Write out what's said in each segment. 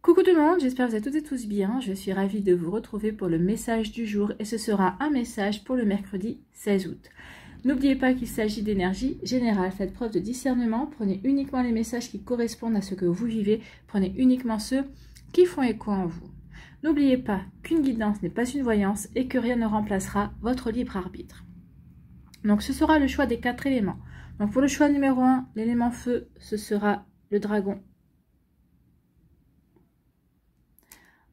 Coucou tout le monde, j'espère que vous êtes toutes et tous bien. Je suis ravie de vous retrouver pour le message du jour et ce sera un message pour le mercredi 16 août. N'oubliez pas qu'il s'agit d'énergie générale. Faites preuve de discernement. Prenez uniquement les messages qui correspondent à ce que vous vivez. Prenez uniquement ceux qui font écho en vous. N'oubliez pas qu'une guidance n'est pas une voyance et que rien ne remplacera votre libre arbitre. Donc ce sera le choix des 4 éléments. Donc pour le choix numéro 1, l'élément feu, ce sera le dragon.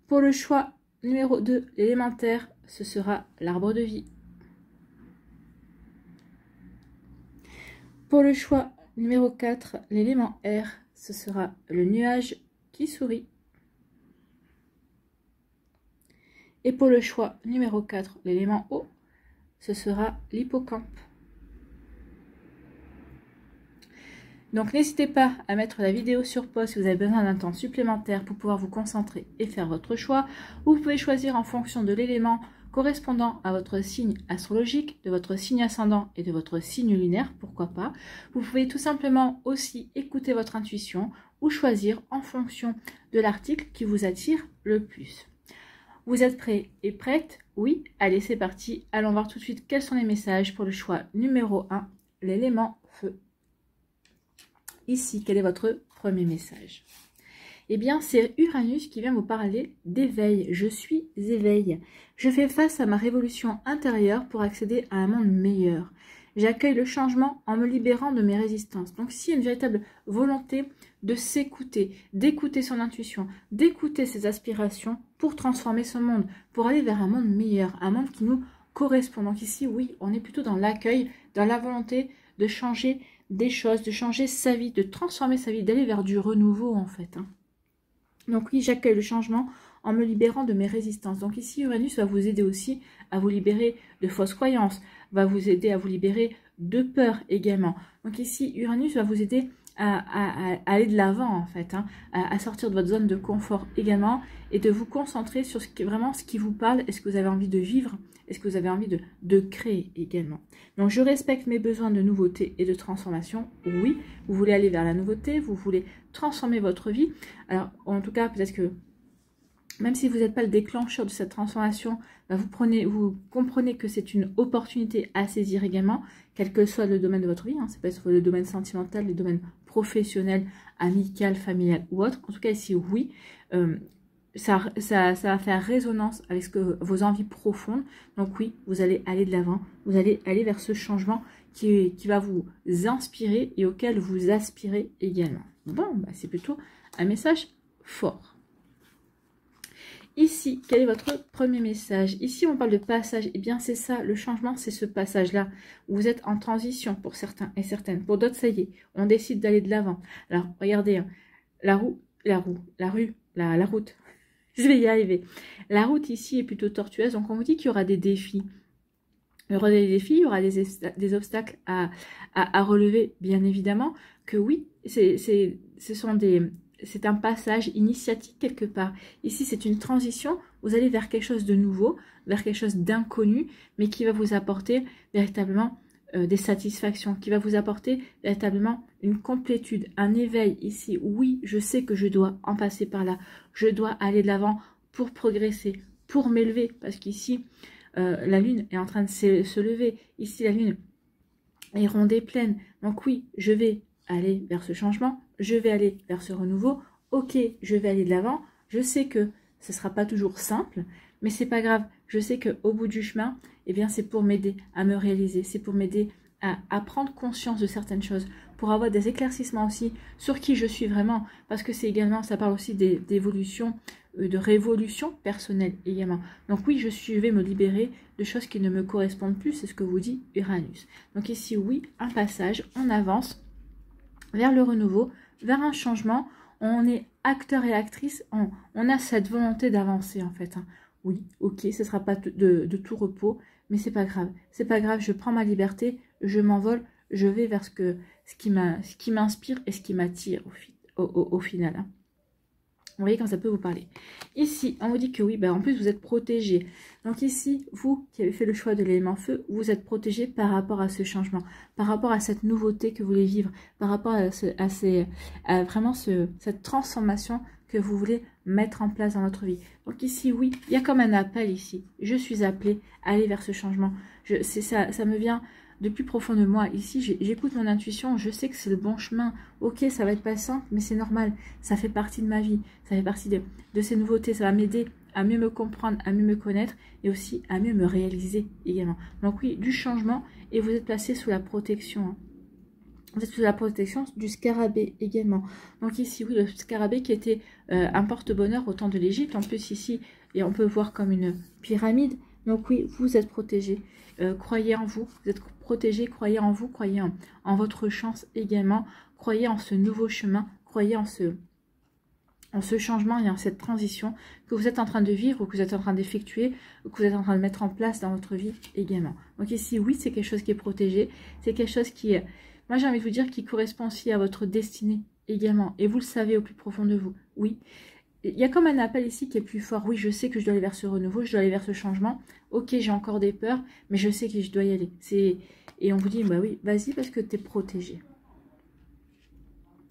Pour le choix numéro 2, l'élémentaire, ce sera l'arbre de vie. Pour le choix numéro 4, l'élément air, ce sera le nuage qui sourit. Et pour le choix numéro 4, l'élément eau, ce sera l'hippocampe. Donc n'hésitez pas à mettre la vidéo sur pause si vous avez besoin d'un temps supplémentaire pour pouvoir vous concentrer et faire votre choix. Vous pouvez choisir en fonction de l'élément correspondant à votre signe astrologique, de votre signe ascendant et de votre signe lunaire, pourquoi pas. Vous pouvez tout simplement aussi écouter votre intuition ou choisir en fonction de l'article qui vous attire le plus. Vous êtes prêts et prêtes? Oui? Allez, c'est parti. Allons voir tout de suite quels sont les messages pour le choix numéro 1, l'élément feu. Ici, quel est votre premier message? Eh bien, c'est Uranus qui vient vous parler d'éveil. Je suis éveil. Je fais face à ma révolution intérieure pour accéder à un monde meilleur. J'accueille le changement en me libérant de mes résistances. Donc, s'il y a une véritable volonté de s'écouter, d'écouter son intuition, d'écouter ses aspirations pour transformer ce monde, pour aller vers un monde meilleur, un monde qui nous correspond. Donc ici, oui, on est plutôt dans l'accueil, dans la volonté de changer des choses, de changer sa vie, de transformer sa vie, d'aller vers du renouveau en fait. Donc oui, j'accueille le changement en me libérant de mes résistances. Donc ici, Uranus va vous aider aussi à vous libérer de fausses croyances, va vous aider à vous libérer de peur également. Donc ici, Uranus va vous aider à aller de l'avant en fait, à sortir de votre zone de confort également et de vous concentrer sur vraiment ce qui vous parle. Est-ce que vous avez envie de vivre? Est-ce que vous avez envie de créer également? Donc je respecte mes besoins de nouveauté et de transformation. Oui, vous voulez aller vers la nouveauté, vous voulez transformer votre vie. Alors en tout cas, peut-être que même si vous n'êtes pas le déclencheur de cette transformation, vous comprenez que c'est une opportunité à saisir également, quel que soit le domaine de votre vie. C'est pas sur le domaine sentimental, le domaine professionnel, amical, familial ou autre. En tout cas ici, oui, ça va faire résonance avec vos envies profondes. Donc oui, vous allez aller de l'avant, vous allez aller vers ce changement qui va vous inspirer et auquel vous aspirez également. Bon, c'est plutôt un message fort. Ici, quel est votre premier message? Ici, on parle de passage. Eh bien, c'est ça, le changement, c'est ce passage-là. Vous êtes en transition pour certains et certaines. Pour d'autres, ça y est, on décide d'aller de l'avant. Alors, regardez, la route. Je vais y arriver. La route ici est plutôt tortueuse, donc on vous dit qu'il y aura des défis. Il y aura des défis, il y aura des obstacles à relever, bien évidemment. Que oui, c'est un passage initiatique quelque part. Ici, c'est une transition. Vous allez vers quelque chose de nouveau, vers quelque chose d'inconnu, mais qui va vous apporter véritablement des satisfactions, qui va vous apporter véritablement une complétude, un éveil ici. Oui, je sais que je dois en passer par là. Je dois aller de l'avant pour progresser, pour m'élever, parce qu'ici, la lune est en train de se lever. Ici, la lune est ronde et pleine. Donc oui, je vais aller vers ce changement, je vais aller vers ce renouveau, ok, je vais aller de l'avant, je sais que ce ne sera pas toujours simple, mais c'est pas grave, je sais qu'au bout du chemin, eh bien c'est pour m'aider à me réaliser, c'est pour m'aider à prendre conscience de certaines choses, pour avoir des éclaircissements aussi sur qui je suis vraiment, parce que c'est également, ça parle aussi d'évolution, de révolution personnelle également. Donc oui, je vais me libérer de choses qui ne me correspondent plus, c'est ce que vous dit Uranus. Donc ici, oui, un passage, on avance vers le renouveau, vers un changement. On est acteur et actrice, on a cette volonté d'avancer en fait. Oui, ok, ce ne sera pas de tout repos, mais c'est pas grave. C'est pas grave, je prends ma liberté, je m'envole, je vais vers ce qui m'inspire et ce qui m'attire au final. Vous voyez quand ça peut vous parler. Ici, on vous dit que oui, en plus vous êtes protégé. Donc ici, vous qui avez fait le choix de l'élément feu, vous êtes protégé par rapport à ce changement, par rapport à cette nouveauté que vous voulez vivre, par rapport à vraiment cette transformation que vous voulez mettre en place dans votre vie. Donc ici, oui, il y a comme un appel ici. Je suis appelée à aller vers ce changement. Ça me vient de plus profond de moi. Ici, j'écoute mon intuition, je sais que c'est le bon chemin. Ok, ça va être pas simple, mais c'est normal. Ça fait partie de ma vie, ça fait partie de ces nouveautés. Ça va m'aider à mieux me comprendre, à mieux me connaître et aussi à mieux me réaliser également. Donc oui, du changement et vous êtes placé sous la protection. Hein. Vous êtes sous la protection du scarabée également. Donc ici, oui, le scarabée qui était un porte-bonheur au temps de l'Égypte. En plus ici, et on peut voir comme une pyramide. Donc oui, vous êtes protégé. Croyez en vous, vous êtes protégé, croyez en vous, croyez en votre chance également. Croyez en ce nouveau chemin, croyez en ce changement et en cette transition que vous êtes en train de vivre ou que vous êtes en train d'effectuer ou que vous êtes en train de mettre en place dans votre vie également. Donc ici, oui, c'est quelque chose qui est protégé, c'est quelque chose qui est, moi j'ai envie de vous dire, qui correspond aussi à votre destinée également. Et vous le savez au plus profond de vous, oui. Il y a comme un appel ici qui est plus fort. Oui, je sais que je dois aller vers ce renouveau, je dois aller vers ce changement. Ok, j'ai encore des peurs, mais je sais que je dois y aller. Et on vous dit, bah oui, vas-y parce que tu es protégé.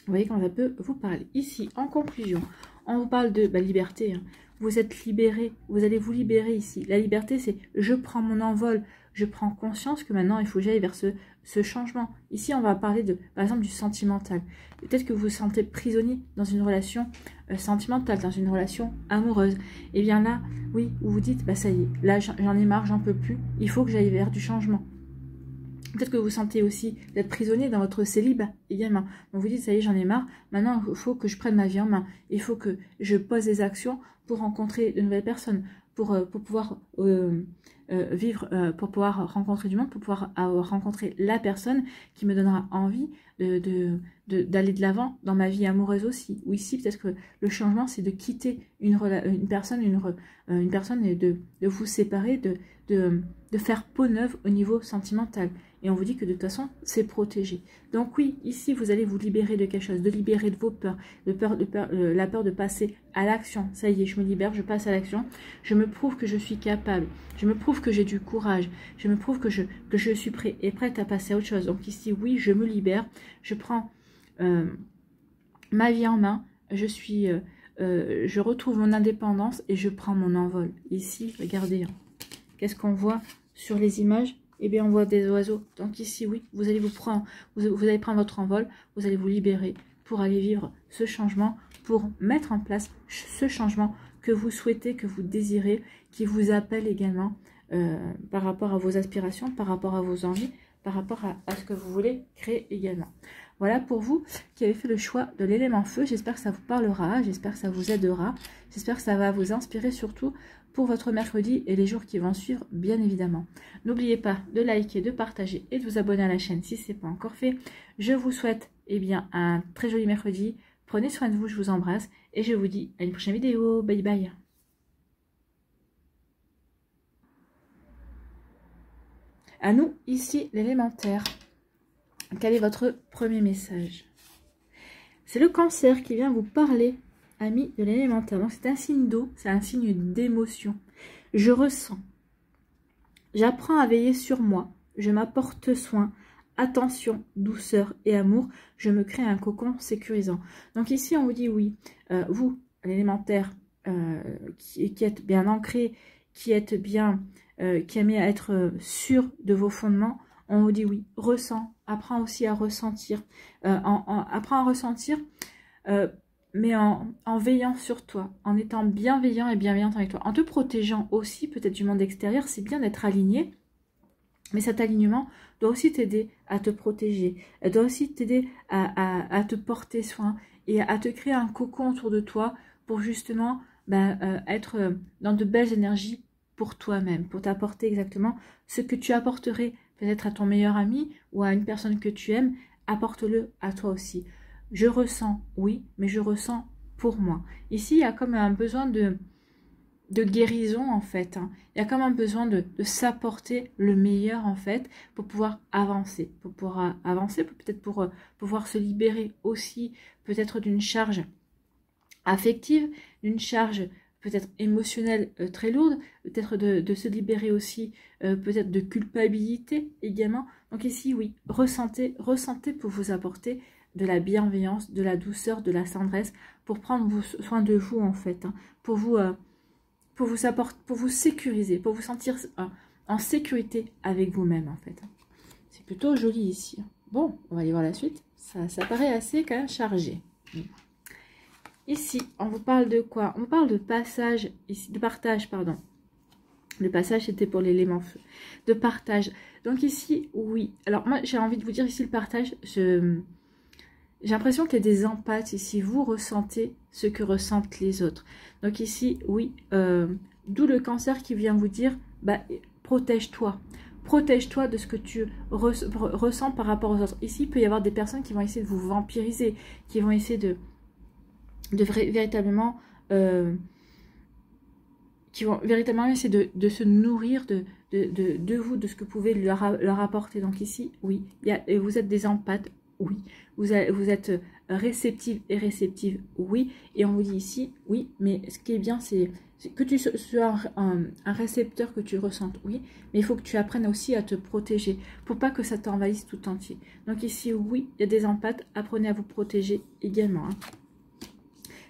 Vous voyez quand ça peut vous parler. Ici, en conclusion, on vous parle de liberté. Hein. Vous êtes libéré, vous allez vous libérer ici. La liberté, c'est je prends mon envol, je prends conscience que maintenant, il faut que j'aille vers ce changement. Ici, on va parler par exemple, du sentimental. Peut-être que vous vous sentez prisonnier dans une relation sentimentale, dans une relation amoureuse. Et bien là, oui, vous vous dites, bah ça y est, là, j'en ai marre, j'en peux plus, il faut que j'aille vers du changement. Peut-être que vous sentez aussi d'être prisonnier dans votre célibat également. Donc vous dites, ça y est, j'en ai marre. Maintenant, il faut que je prenne ma vie en main. Il faut que je pose des actions pour rencontrer de nouvelles personnes, pour pouvoir vivre, pour pouvoir rencontrer du monde, pour pouvoir rencontrer la personne qui me donnera envie d'aller de l'avant dans ma vie amoureuse aussi. Ou ici, peut-être que le changement, c'est de quitter une personne et de vous séparer, de faire peau neuve au niveau sentimental. Et on vous dit que de toute façon, c'est protégé. Donc oui, ici, vous allez vous libérer de quelque chose, de libérer de vos peurs, la peur de passer à l'action. Ça y est, je me libère, je passe à l'action. Je me prouve que je suis capable. Je me prouve que j'ai du courage. Je me prouve que je suis prêt et prête à passer à autre chose. Donc ici, oui, je me libère. Je prends ma vie en main. Je retrouve mon indépendance et je prends mon envol. Ici, regardez, qu'est-ce qu'on voit sur les images? Eh bien, on voit des oiseaux. Donc ici, oui, vous allez prendre votre envol, vous allez vous libérer pour aller vivre ce changement, pour mettre en place ce changement que vous souhaitez, que vous désirez, qui vous appelle également par rapport à vos aspirations, par rapport à vos envies, par rapport à ce que vous voulez créer également. Voilà pour vous qui avez fait le choix de l'élément feu. J'espère que ça vous parlera, j'espère que ça vous aidera, j'espère que ça va vous inspirer surtout pour votre mercredi et les jours qui vont suivre, bien évidemment. N'oubliez pas de liker, de partager et de vous abonner à la chaîne si ce n'est pas encore fait. Je vous souhaite un très joli mercredi. Prenez soin de vous, je vous embrasse et je vous dis à une prochaine vidéo. Bye bye. À nous, ici, l'élémentaire. Quel est votre premier message? C'est le Cancer qui vient vous parler, ami de l'élémentaire. Donc c'est un signe d'eau, c'est un signe d'émotion. Je ressens. J'apprends à veiller sur moi. Je m'apporte soin. Attention, douceur et amour. Je me crée un cocon sécurisant. Donc ici, on vous dit oui. Vous, l'élémentaire, qui êtes bien ancré, qui aimez être sûr de vos fondements, on vous dit oui. Ressens. Apprends aussi à ressentir. Apprends à ressentir, mais en veillant sur toi, en étant bienveillant et bienveillante avec toi, en te protégeant aussi peut-être du monde extérieur. C'est bien d'être aligné, mais cet alignement doit aussi t'aider à te protéger, elle doit aussi t'aider à te porter soin et à te créer un cocon autour de toi pour justement être dans de belles énergies pour toi-même, pour t'apporter exactement ce que tu apporterais peut-être à ton meilleur ami ou à une personne que tu aimes, apporte-le à toi aussi. Je ressens, oui, mais je ressens pour moi. Ici, il y a comme un besoin de guérison, en fait. Hein. Il y a comme un besoin de s'apporter le meilleur, en fait, pour pouvoir avancer. Pour pouvoir avancer, peut-être pour pouvoir se libérer aussi, peut-être d'une charge affective, d'une charge peut-être émotionnelle très lourde, peut-être de se libérer aussi, peut-être de culpabilité également. Donc ici, oui, ressentez pour vous apporter de la bienveillance, de la douceur, de la tendresse pour prendre soin de vous, en fait, hein, pour vous sécuriser, pour vous sentir en sécurité avec vous-même, en fait. C'est plutôt joli ici. Bon, on va aller voir la suite. Ça paraît assez quand même chargé. Ici, on vous parle de quoi? On vous parle de passage, ici, de partage, pardon. Le passage, c'était pour l'élément feu. De partage. Donc ici, oui. Alors moi, j'ai envie de vous dire ici le partage. J'ai l'impression qu'il y a des empathes ici. Vous ressentez ce que ressentent les autres. Donc ici, oui. D'où le cancer qui vient vous dire, bah, protège-toi. Protège-toi de ce que tu ressens par rapport aux autres. Ici, il peut y avoir des personnes qui vont essayer de vous vampiriser, qui vont essayer véritablement essayer de se nourrir de vous, de ce que vous pouvez leur apporter. Donc ici, oui, vous êtes des empathes, oui. Vous êtes réceptive et réceptive, oui. Et on vous dit ici, oui, mais ce qui est bien, c'est que tu sois un récepteur, que tu ressentes, oui. Mais il faut que tu apprennes aussi à te protéger, pour pas que ça t'envahisse tout entier. Donc ici, oui, il y a des empathes, apprenez à vous protéger également, hein.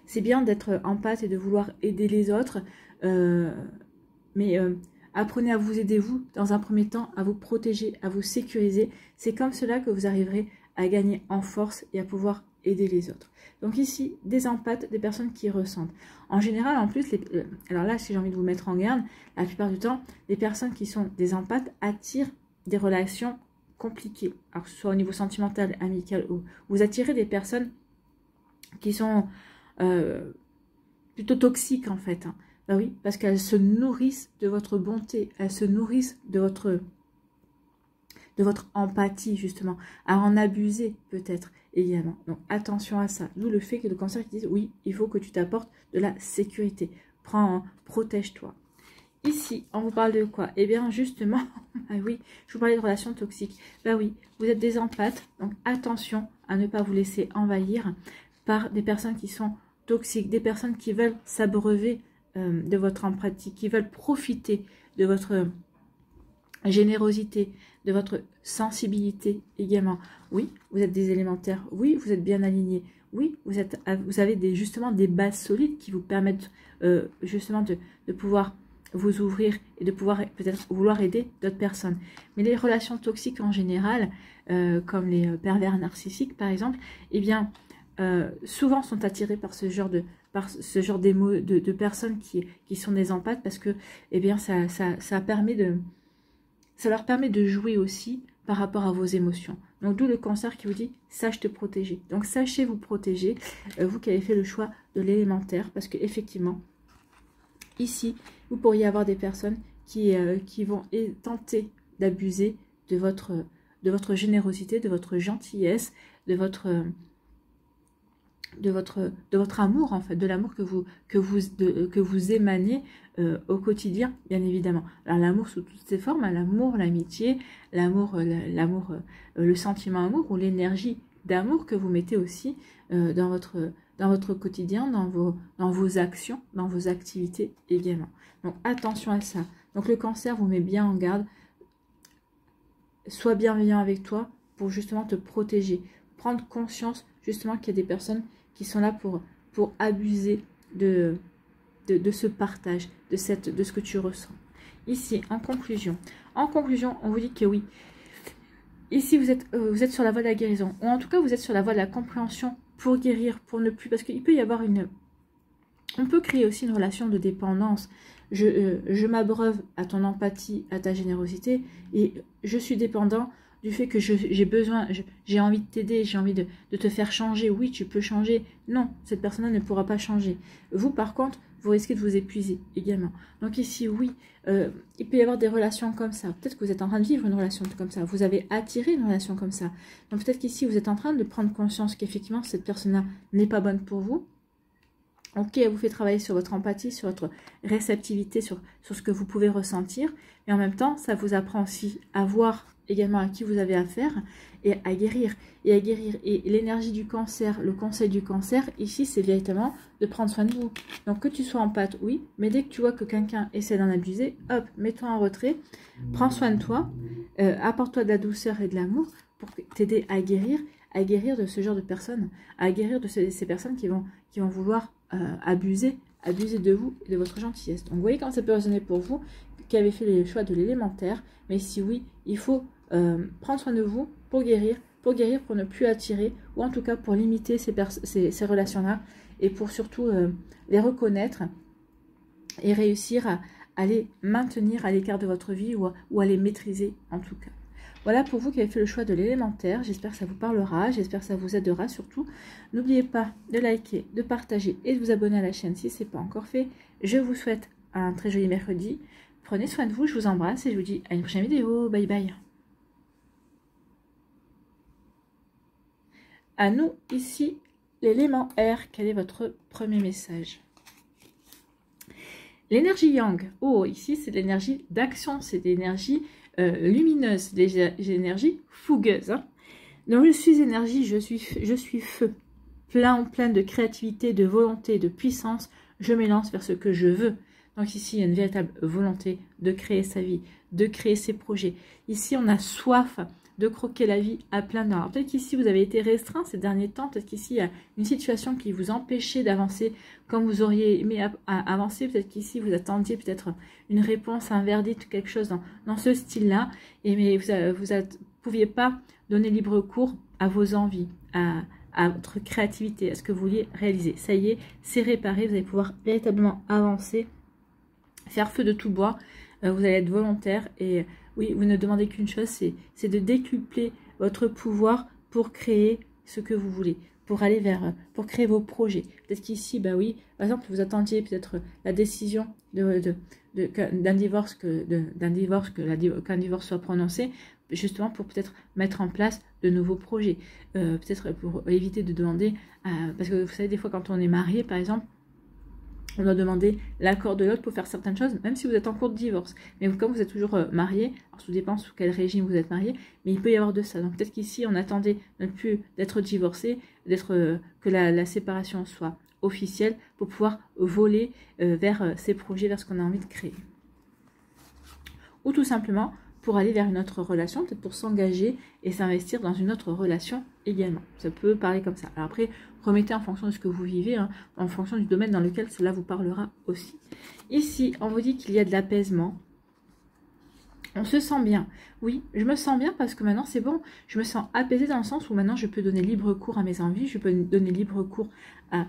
C'est bien d'être empathe et de vouloir aider les autres, mais apprenez à vous aider, vous, dans un premier temps, à vous protéger, à vous sécuriser. C'est comme cela que vous arriverez à gagner en force et à pouvoir aider les autres. Donc ici, des empathes, des personnes qui ressentent. En général, en plus, alors là, si j'ai envie de vous mettre en garde, la plupart du temps, les personnes qui sont des empathes attirent des relations compliquées. Alors, soit au niveau sentimental, amical, ou vous attirez des personnes qui sont plutôt toxiques, en fait, hein. Ben oui, parce qu'elles se nourrissent de votre bonté, elles se nourrissent de votre empathie, justement, à en abuser peut-être également. Donc attention à ça. D'où le fait que le cancer qui dit oui, il faut que tu t'apportes de la sécurité. Protège-toi. Ici, on vous parle de quoi? Eh bien justement, ah oui, je vous parlais de relations toxiques. Ben oui, vous êtes des empathes, donc attention à ne pas vous laisser envahir par des personnes qui sont toxiques, des personnes qui veulent s'abreuver de votre empathie, qui veulent profiter de votre générosité, de votre sensibilité également. Oui, vous êtes des élémentaires. Oui, vous êtes bien alignés. Oui, vous avez justement des bases solides qui vous permettent justement de pouvoir vous ouvrir et de pouvoir peut-être vouloir aider d'autres personnes. Mais les relations toxiques en général, comme les pervers narcissiques par exemple, eh bien, souvent sont attirés par ce genre de personnes qui sont des empathes, parce que eh bien, ça leur permet de jouer aussi par rapport à vos émotions. Donc d'où le cancer qui vous dit sache te protéger. Donc sachez vous protéger, vous qui avez fait le choix de l'élémentaire, parce que effectivement ici vous pourriez avoir des personnes qui vont tenter d'abuser de votre générosité, de votre gentillesse, de votre amour, en fait, de l'amour que vous émanez au quotidien, bien évidemment. Alors l'amour sous toutes ses formes, l'amour, l'amitié, le sentiment amour ou l'énergie d'amour que vous mettez aussi dans votre quotidien, dans vos actions, dans vos activités également. Donc attention à ça. Donc le cancer vous met bien en garde. Sois bienveillant avec toi pour justement te protéger. Prendre conscience justement qu'il y a des personnes qui sont là pour abuser de ce partage, de ce que tu ressens. Ici, en conclusion, on vous dit que oui, ici vous êtes sur la voie de la guérison, ou en tout cas vous êtes sur la voie de la compréhension pour guérir, pour ne plus, parce qu'il peut y avoir on peut créer aussi une relation de dépendance. Je m'abreuve à ton empathie, à ta générosité, et je suis dépendant du fait que j'ai envie de t'aider, j'ai envie de te faire changer. Oui, tu peux changer. Non, cette personne-là ne pourra pas changer. Vous, par contre, vous risquez de vous épuiser également. Donc ici, oui, il peut y avoir des relations comme ça. Peut-être que vous êtes en train de vivre une relation comme ça. Vous avez attiré une relation comme ça. Donc peut-être qu'ici, vous êtes en train de prendre conscience qu'effectivement, cette personne-là n'est pas bonne pour vous. Ok, elle vous fait travailler sur votre empathie, sur votre réceptivité, sur ce que vous pouvez ressentir. Mais en même temps, ça vous apprend aussi à voir également à qui vous avez affaire et à guérir. Et l'énergie du cancer, le conseil du cancer, ici, c'est véritablement de prendre soin de vous. Donc que tu sois empathe, oui, mais dès que tu vois que quelqu'un essaie d'en abuser, hop, mets-toi en retrait, prends soin de toi, apporte-toi de la douceur et de l'amour pour t'aider à guérir, à guérir de ce genre de personnes, à guérir de ces personnes qui vont vouloir abuser de vous et de votre gentillesse. Donc vous voyez comment ça peut résonner pour vous qui avez fait le choix de l'élémentaire, mais si oui, il faut prendre soin de vous pour guérir, pour ne plus attirer, ou en tout cas pour limiter ces relations-là, et pour surtout les reconnaître et réussir à les maintenir à l'écart de votre vie ou à les maîtriser en tout cas. Voilà pour vous qui avez fait le choix de l'élémentaire. J'espère que ça vous parlera, j'espère que ça vous aidera surtout. N'oubliez pas de liker, de partager et de vous abonner à la chaîne si ce n'est pas encore fait. Je vous souhaite un très joli mercredi. Prenez soin de vous, je vous embrasse et je vous dis à une prochaine vidéo. Bye bye. À nous, ici, l'élément R, quel est votre premier message? L'énergie Yang, oh, ici c'est de l'énergie d'action, c'est de l'énergie lumineuse, des énergies fougueuses. Hein. Donc je suis énergie, je suis feu, plein de créativité, de volonté, de puissance, je m'élance vers ce que je veux. Donc ici il y a une véritable volonté de créer sa vie, de créer ses projets. Ici on a soif de croquer la vie à plein dents. Peut-être qu'ici vous avez été restreint ces derniers temps, peut-être qu'ici il y a une situation qui vous empêchait d'avancer comme vous auriez aimé avancer, peut-être qu'ici vous attendiez peut-être une réponse, un verdict, quelque chose dans ce style-là, mais vous ne pouviez pas donner libre cours à vos envies, à votre créativité, à ce que vous vouliez réaliser. Ça y est, c'est réparé, vous allez pouvoir véritablement avancer, faire feu de tout bois, vous allez être volontaire et oui, vous ne demandez qu'une chose, c'est de décupler votre pouvoir pour créer ce que vous voulez, pour aller pour créer vos projets. Peut-être qu'ici, bah oui, par exemple, vous attendiez peut-être la décision d'un divorce, qu'un divorce soit prononcé, justement pour peut-être mettre en place de nouveaux projets. Peut-être pour éviter de demander, parce que vous savez, des fois quand on est marié, par exemple, on doit demander l'accord de l'autre pour faire certaines choses, même si vous êtes en cours de divorce. Mais comme vous êtes toujours marié, alors tout dépend sous quel régime vous êtes marié, mais il peut y avoir de ça. Donc peut-être qu'ici, on attendait non plus d'être divorcé, que la séparation soit officielle pour pouvoir voler vers ces projets, vers ce qu'on a envie de créer. Ou tout simplement pour aller vers une autre relation, peut-être pour s'engager et s'investir dans une autre relation également. Ça peut parler comme ça. Alors après, remettez en fonction de ce que vous vivez, hein, en fonction du domaine dans lequel cela vous parlera aussi. Ici, on vous dit qu'il y a de l'apaisement. On se sent bien. Oui, je me sens bien parce que maintenant c'est bon. Je me sens apaisée dans le sens où maintenant je peux donner libre cours à mes envies, je peux donner libre cours à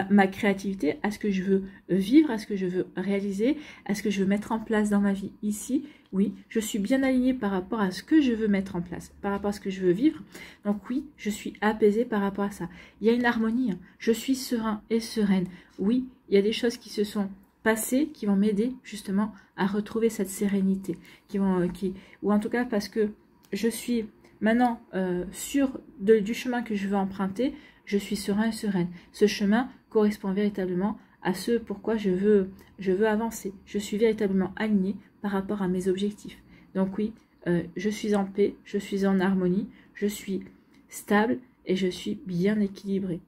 ma créativité, à ce que je veux vivre, à ce que je veux réaliser, à ce que je veux mettre en place dans ma vie. Ici, oui, je suis bien alignée par rapport à ce que je veux mettre en place, par rapport à ce que je veux vivre. Donc oui, je suis apaisée par rapport à ça. Il y a une harmonie, hein. Je suis serein et sereine. Oui, il y a des choses qui se sont passées, qui vont m'aider justement à retrouver cette sérénité. Ou en tout cas parce que je suis maintenant sûre du chemin que je veux emprunter, je suis serein et sereine. Ce chemin correspond véritablement à ce pourquoi je veux avancer. Je suis véritablement alignée par rapport à mes objectifs. Donc oui, je suis en paix, je suis en harmonie, je suis stable et je suis bien équilibrée.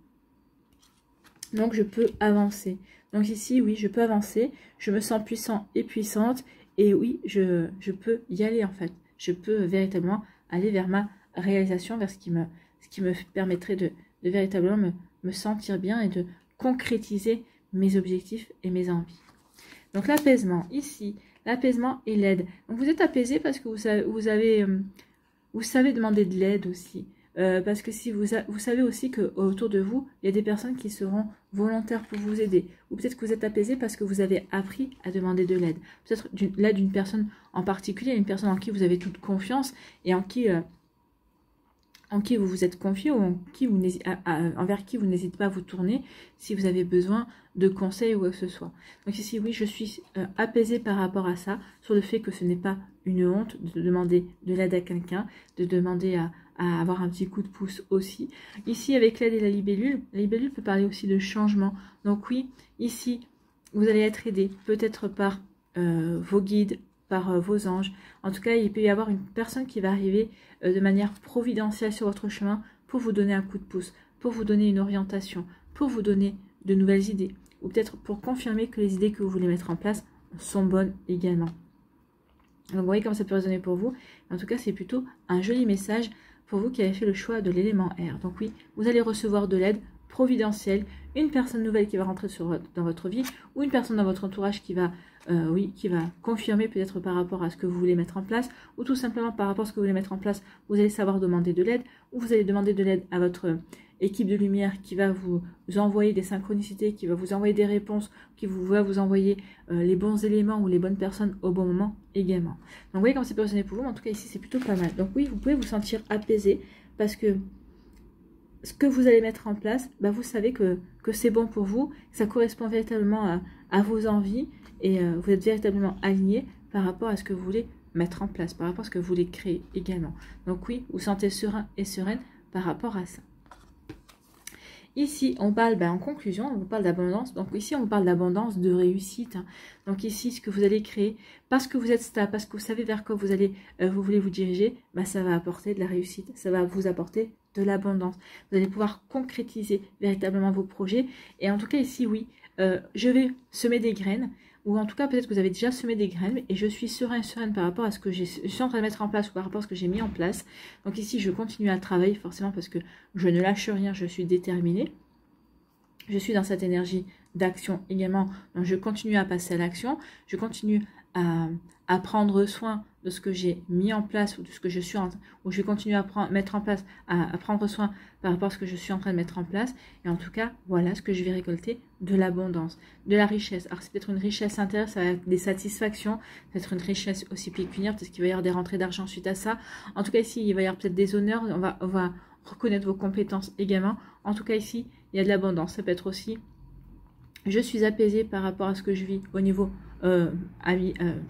Donc je peux avancer. Donc ici, oui, je peux avancer. Je me sens puissant et puissante. Et oui, je peux y aller en fait. Je peux véritablement aller vers ma réalisation, vers ce qui me permettrait de véritablement me sentir bien et de concrétiser mes objectifs et mes envies. Donc l'apaisement, ici, l'apaisement et l'aide. Donc vous êtes apaisé parce que vous savez demander de l'aide aussi. Parce que si vous savez aussi qu'autour de vous, il y a des personnes qui seront volontaires pour vous aider. Ou peut-être que vous êtes apaisé parce que vous avez appris à demander de l'aide. Peut-être l'aide d'une personne en particulier, une personne en qui vous avez toute confiance et en qui vous vous êtes confié ou envers qui vous n'hésitez pas à vous tourner si vous avez besoin de conseils ou quoi que ce soit. Donc ici, oui, je suis apaisée par rapport à ça, sur le fait que ce n'est pas une honte de demander de l'aide à quelqu'un, de demander à avoir un petit coup de pouce aussi. Ici, avec l'aide et la libellule peut parler aussi de changement. Donc oui, ici, vous allez être aidé, peut-être par vos guides, par vos anges. En tout cas, il peut y avoir une personne qui va arriver de manière providentielle sur votre chemin pour vous donner un coup de pouce, pour vous donner une orientation, pour vous donner de nouvelles idées, ou peut-être pour confirmer que les idées que vous voulez mettre en place sont bonnes également. Donc vous voyez comment ça peut résonner pour vous. En tout cas, c'est plutôt un joli message pour vous qui avez fait le choix de l'élément air. Donc oui, vous allez recevoir de l'aide providentielle, une personne nouvelle qui va rentrer dans votre vie, ou une personne dans votre entourage qui va, qui va confirmer peut-être par rapport à ce que vous voulez mettre en place, ou tout simplement par rapport à ce que vous voulez mettre en place, vous allez savoir demander de l'aide, ou vous allez demander de l'aide à votre équipe de lumière qui va vous envoyer des synchronicités, qui va vous envoyer des réponses, qui va vous envoyer les bons éléments ou les bonnes personnes au bon moment également. Donc vous voyez comment c'est positionné pour vous, mais en tout cas ici c'est plutôt pas mal. Donc oui, vous pouvez vous sentir apaisé parce que ce que vous allez mettre en place, bah, vous savez que c'est bon pour vous, que ça correspond véritablement à vos envies et vous êtes véritablement aligné par rapport à ce que vous voulez mettre en place, par rapport à ce que vous voulez créer également. Donc oui, vous sentez serein et sereine par rapport à ça. Ici, on parle, en conclusion, on vous parle d'abondance. Donc ici, on vous parle d'abondance, de réussite. Hein. Donc ici, ce que vous allez créer, parce que vous êtes stable, parce que vous savez vers quoi vous voulez vous diriger, ça va apporter de la réussite. Ça va vous apporter de l'abondance. Vous allez pouvoir concrétiser véritablement vos projets. Et en tout cas, ici, oui, je vais semer des graines. Ou en tout cas, peut-être que vous avez déjà semé des graines. Et je suis sereine par rapport à ce que je suis en train de mettre en place ou par rapport à ce que j'ai mis en place. Donc ici, je continue à travailler forcément parce que je ne lâche rien, je suis déterminée. Je suis dans cette énergie d'action également. Donc je continue à passer à l'action. Je continue à prendre soin de ce que j'ai mis en place ou de ce que je suis ou je vais continuer à mettre en place, à prendre soin par rapport à ce que je suis en train de mettre en place. Et en tout cas, voilà ce que je vais récolter, de l'abondance, de la richesse. Alors c'est peut-être une richesse intérieure, ça va être des satisfactions, peut-être une richesse aussi pécuniaire, peut-être qu'il va y avoir des rentrées d'argent suite à ça. En tout cas ici, il va y avoir peut-être des honneurs, on va reconnaître vos compétences également. En tout cas ici, il y a de l'abondance. Ça peut être aussi, je suis apaisée par rapport à ce que je vis au niveau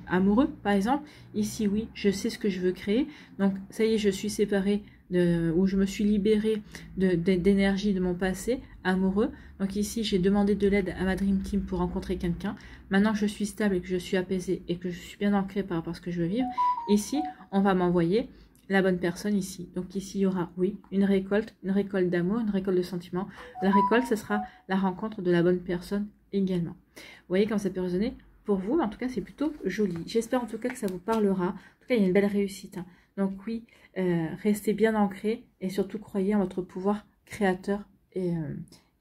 amoureux, par exemple. Ici, oui, je sais ce que je veux créer. Donc, ça y est, je suis séparée ou je me suis libérée d'énergie de mon passé amoureux. Donc ici, j'ai demandé de l'aide à ma Dream Team pour rencontrer quelqu'un. Maintenant que je suis stable et que je suis apaisée et que je suis bien ancrée par rapport à ce que je veux vivre, ici, on va m'envoyer la bonne personne ici. Donc ici, il y aura, oui, une récolte d'amour, une récolte de sentiments. La récolte, ce sera la rencontre de la bonne personne également. Vous voyez comme ça peut résonner pour vous, mais en tout cas, c'est plutôt joli. J'espère en tout cas que ça vous parlera. En tout cas, il y a une belle réussite. Hein. Donc oui, restez bien ancrés et surtout croyez en votre pouvoir créateur et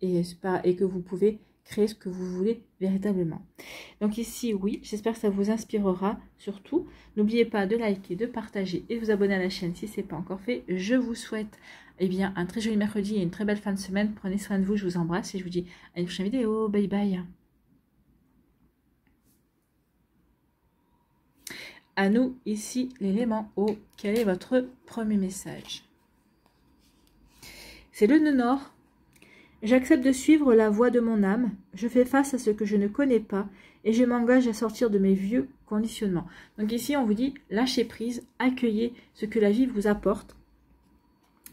que vous pouvez créer ce que vous voulez véritablement. Donc ici, oui, j'espère que ça vous inspirera. Surtout, n'oubliez pas de liker, de partager et de vous abonner à la chaîne si ce n'est pas encore fait. Je vous souhaite un très joli mercredi et une très belle fin de semaine. Prenez soin de vous, je vous embrasse et je vous dis à une prochaine vidéo. Bye bye. À nous, ici, l'élément eau. Quel est votre premier message? C'est le nœud nord. J'accepte de suivre la voie de mon âme. Je fais face à ce que je ne connais pas et je m'engage à sortir de mes vieux conditionnements. Donc ici, on vous dit, lâchez prise, accueillez ce que la vie vous apporte.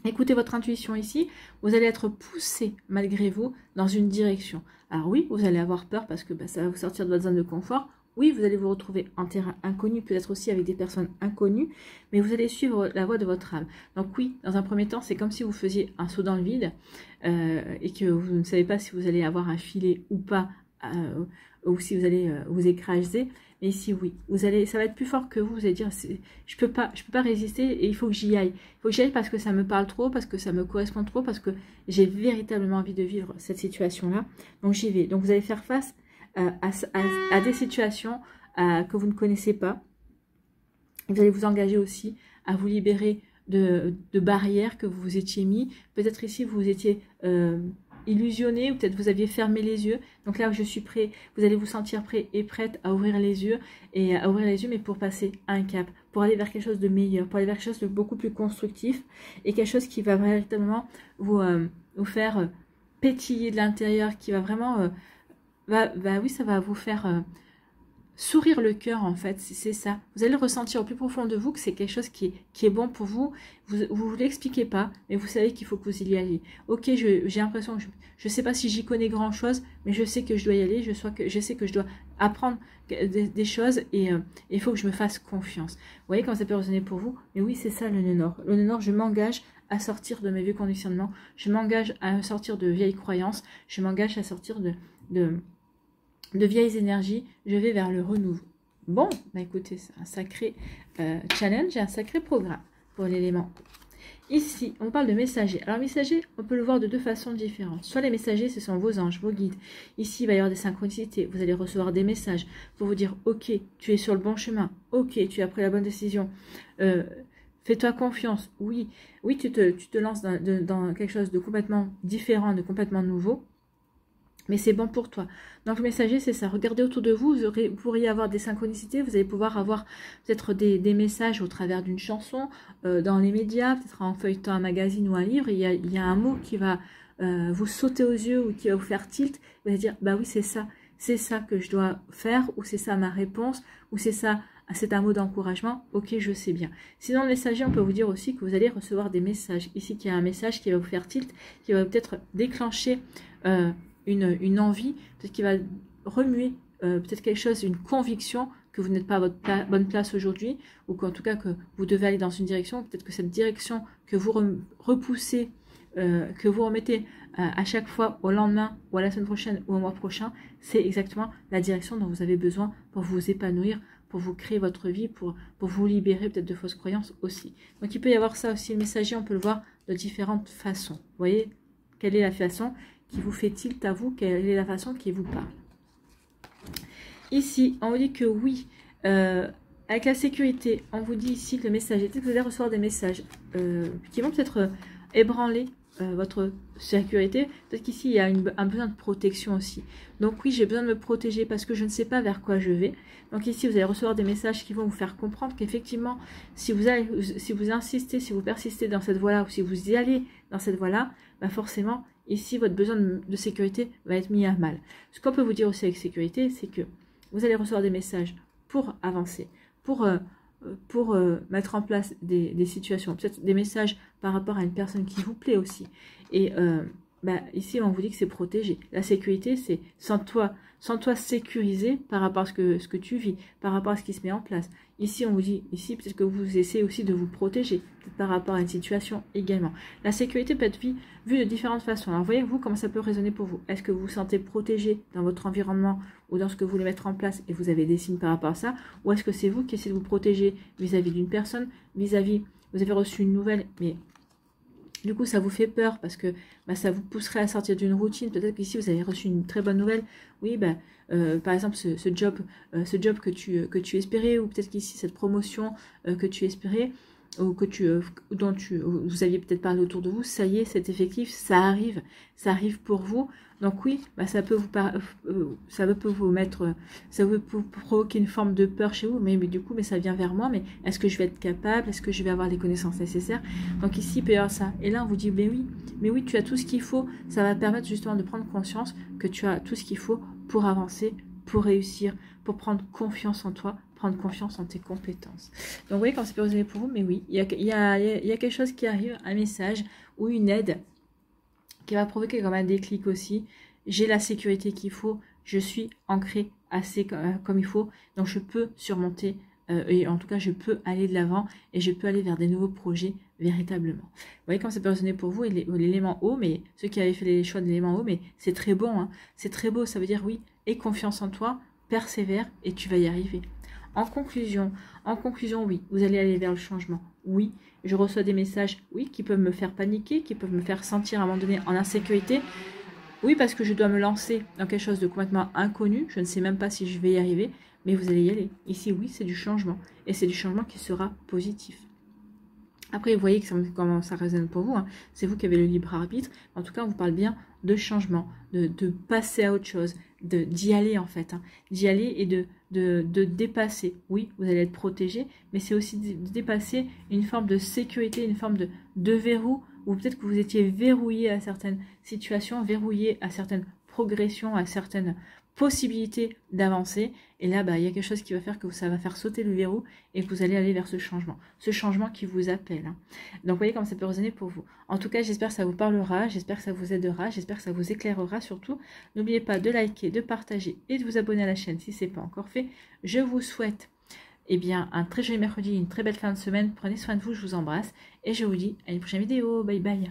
Écoutez votre intuition ici. Vous allez être poussé, malgré vous, dans une direction. Alors oui, vous allez avoir peur parce que ça va vous sortir de votre zone de confort. Oui, vous allez vous retrouver en terrain inconnu, peut-être aussi avec des personnes inconnues, mais vous allez suivre la voie de votre âme. Donc oui, dans un premier temps, c'est comme si vous faisiez un saut dans le vide et que vous ne savez pas si vous allez avoir un filet ou pas, ou si vous allez vous écraser. Mais ici, oui, ça va être plus fort que vous. Vous allez dire, je peux pas résister et il faut que j'y aille. Il faut que j'y aille parce que ça me parle trop, parce que ça me correspond trop, parce que j'ai véritablement envie de vivre cette situation-là. Donc j'y vais. Donc vous allez faire face à des situations que vous ne connaissez pas. Vous allez vous engager aussi à vous libérer de barrières que vous vous étiez mis. Peut-être ici, vous étiez illusionné ou peut-être vous aviez fermé les yeux. Donc là, je suis prêt. Vous allez vous sentir prêt et prête à ouvrir les yeux. Et à ouvrir les yeux, mais pour passer à un cap. Pour aller vers quelque chose de meilleur. Pour aller vers quelque chose de beaucoup plus constructif. Et quelque chose qui va véritablement vous faire pétiller de l'intérieur. Qui va vraiment... oui, ça va vous faire sourire le cœur, en fait, c'est ça. Vous allez ressentir au plus profond de vous que c'est quelque chose qui est bon pour vous. Vous ne l'expliquez pas, mais vous savez qu'il faut que vous y alliez. Ok, j'ai l'impression que je ne sais pas si j'y connais grand-chose, mais je sais que je dois y aller, je sais que je dois apprendre des choses et il faut que je me fasse confiance. Vous voyez comment ça peut résonner pour vous? Mais oui, c'est ça le nœud nord. Le nœud nord, je m'engage à sortir de mes vieux conditionnements, je m'engage à sortir de vieilles croyances, je m'engage à sortir de vieilles énergies, je vais vers le renouveau. Bon, bah écoutez, c'est un sacré challenge et un sacré programme pour l'élément. Ici, on parle de messagers. Alors, messagers, on peut le voir de deux façons différentes. Soit les messagers, ce sont vos anges, vos guides. Ici, il va y avoir des synchronicités. Vous allez recevoir des messages pour vous dire, ok, tu es sur le bon chemin. Ok, tu as pris la bonne décision. Fais-toi confiance. Oui, oui, tu te lances dans quelque chose de complètement différent, de complètement nouveau. Mais c'est bon pour toi. Donc le messager, c'est ça. Regardez autour de vous, vous pourriez avoir des synchronicités, vous allez pouvoir avoir peut-être des messages au travers d'une chanson, dans les médias, peut-être en feuilletant un magazine ou un livre, il y a un mot qui va vous sauter aux yeux ou qui va vous faire tilt, vous allez dire, bah oui, c'est ça que je dois faire, ou c'est ça ma réponse, ou c'est ça, c'est un mot d'encouragement, ok, je sais bien. Sinon, le messager, on peut vous dire aussi que vous allez recevoir des messages. Ici, qu'il y a un message qui va vous faire tilt, qui va peut-être déclencher une envie, peut-être qui va remuer peut-être quelque chose, une conviction que vous n'êtes pas à votre bonne place aujourd'hui, ou qu'en tout cas que vous devez aller dans une direction, peut-être que cette direction que vous repoussez, que vous remettez à chaque fois au lendemain, ou à la semaine prochaine, ou au mois prochain, c'est exactement la direction dont vous avez besoin pour vous épanouir, pour vous créer votre vie, pour vous libérer peut-être de fausses croyances aussi. Donc il peut y avoir ça aussi, le messager, on peut le voir de différentes façons. Vous voyez, quelle est la façon qui vous fait tilt à vous, quelle est la façon qui vous parle. Ici, on vous dit que oui, avec la sécurité, on vous dit ici que le messager, peut-être que vous allez recevoir des messages qui vont peut-être ébranler votre sécurité. Peut-être qu'ici, il y a un besoin de protection aussi. Donc oui, j'ai besoin de me protéger parce que je ne sais pas vers quoi je vais. Donc ici, vous allez recevoir des messages qui vont vous faire comprendre qu'effectivement, si vous insistez, si vous persistez dans cette voie-là, ou si vous y allez dans cette voie-là, bah forcément, ici, votre besoin de sécurité va être mis à mal. Ce qu'on peut vous dire aussi avec sécurité, c'est que vous allez recevoir des messages pour avancer, pour mettre en place des situations, peut-être des messages par rapport à une personne qui vous plaît aussi. Et ici, on vous dit que c'est protégé. La sécurité, c'est sans toi sécurisé par rapport à ce que tu vis, par rapport à ce qui se met en place. Ici, on vous dit, ici, peut-être que vous essayez aussi de vous protéger, peut-être par rapport à une situation également. La sécurité peut être vue de différentes façons. Alors, voyez-vous comment ça peut résonner pour vous. Est-ce que vous vous sentez protégé dans votre environnement ou dans ce que vous voulez mettre en place et vous avez des signes par rapport à ça? Ou est-ce que c'est vous qui essayez de vous protéger vis-à-vis d'une personne, vous avez reçu une nouvelle, mais du coup, ça vous fait peur parce que ça vous pousserait à sortir d'une routine. Peut-être qu'ici, vous avez reçu une très bonne nouvelle. Oui, par exemple, ce job que tu espérais, ou peut-être qu'ici, cette promotion que tu espérais, ou dont vous aviez peut-être parlé autour de vous, ça y est, c'est effectif, ça arrive pour vous. Donc oui, ça peut vous provoquer une forme de peur chez vous, mais du coup, ça vient vers moi, mais est-ce que je vais être capable, est-ce que je vais avoir les connaissances nécessaires? Donc ici, il peut y avoir ça. Et là, on vous dit, mais oui, tu as tout ce qu'il faut, ça va permettre justement de prendre conscience que tu as tout ce qu'il faut pour avancer, pour réussir, pour prendre confiance en toi, prendre confiance en tes compétences. Donc vous voyez quand c'est peut résonner pour vous, mais oui, il y a quelque chose qui arrive, un message ou une aide qui va provoquer comme un déclic aussi. J'ai la sécurité qu'il faut, je suis ancrée assez comme il faut, donc je peux surmonter, et en tout cas je peux aller de l'avant et je peux aller vers des nouveaux projets véritablement. Vous voyez quand ça peut résonner pour vous, l'élément haut, mais ceux qui avaient fait les choix de l'élément haut, mais c'est très bon, hein, c'est très beau, ça veut dire oui, aie confiance en toi, persévère et tu vas y arriver. En conclusion, oui, vous allez aller vers le changement. Oui, je reçois des messages, oui, qui peuvent me faire paniquer, qui peuvent me faire sentir à un moment donné en insécurité. Oui, parce que je dois me lancer dans quelque chose de complètement inconnu. Je ne sais même pas si je vais y arriver, mais vous allez y aller. Ici, oui, c'est du changement. Et c'est du changement qui sera positif. Après, vous voyez comment ça résonne pour vous. Hein. C'est vous qui avez le libre arbitre. En tout cas, on vous parle bien de changement, de passer à autre chose, d'y aller en fait. Hein. D'y aller et de dépasser. Oui, vous allez être protégé, mais c'est aussi de dépasser une forme de sécurité, une forme de verrou, ou peut-être que vous étiez verrouillé à certaines situations, verrouillé à certaines progressions, à certaines possibilités d'avancer. Et là, il y a quelque chose qui va faire que ça va faire sauter le verrou et que vous allez aller vers ce changement qui vous appelle. Hein. Donc, vous voyez comme ça peut résonner pour vous. En tout cas, j'espère que ça vous parlera, j'espère que ça vous aidera, j'espère que ça vous éclairera surtout. N'oubliez pas de liker, de partager et de vous abonner à la chaîne si ce n'est pas encore fait. Je vous souhaite un très joli mercredi, une très belle fin de semaine. Prenez soin de vous, je vous embrasse et je vous dis à une prochaine vidéo. Bye bye.